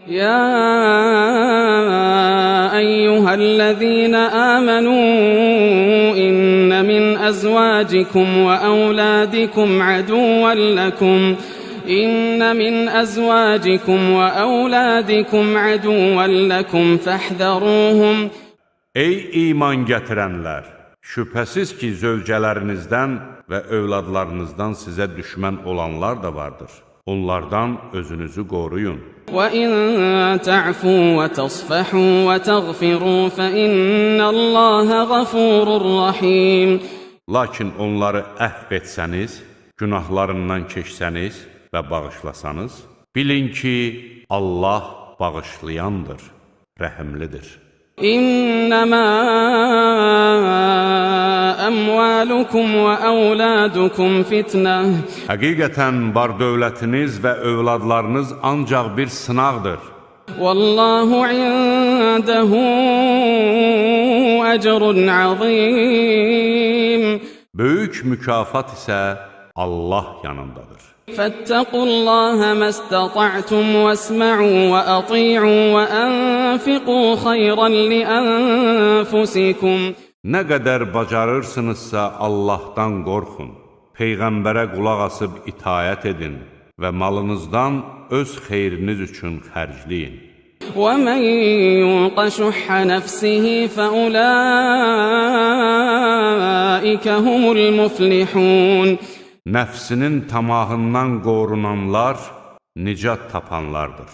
يا أيها الذين آمنوا إن من أزواجكم وأولادكم عدوا لكم فاحذروهم. Ey iman gətirənlər! Şübhəsiz ki, zövcələrinizdən və övladlarınızdan sizə düşmən olanlar da vardır. Onlardan özünüzü qoruyun. وَإِن تَعْفُوا وَتَصْفَحُوا وَتَغْفِرُوا فَإِنَّ اللَّهَ غَفُورٌ رَحِيمٌ. Lakin onları əhv etsəniz, günahlarından keçsəniz və bağışlasanız, bilin ki, Allah bağışlayandır, rəhimlidir. İnnəmə əmvalukum və əvladukum fitnə. Həqiqətən var dövlətiniz və övladlarınız ancaq bir sınaqdır. Vallahu indəhu əcrun azim. Böyük mükafat isə Allah yanındadır. فاتقوا الله ما استطعتم واسمعوا وأطيعوا وأنفقوا خيرا لأنفسكم. Nə qədər bacarırsınızsa Allahdan qorxun, Peyğəmbərə qulaq asıb itayət edin və malınızdan öz xeyriniz üçün xərcləyin. وَمَنْ يُوقَ شُحَّ نَفْسِهِ فَأُولَٰئِكَ هُمُ الْمُفْلِحُونَ. Nəfsinin tamahından qorunanlar nicat tapanlardır.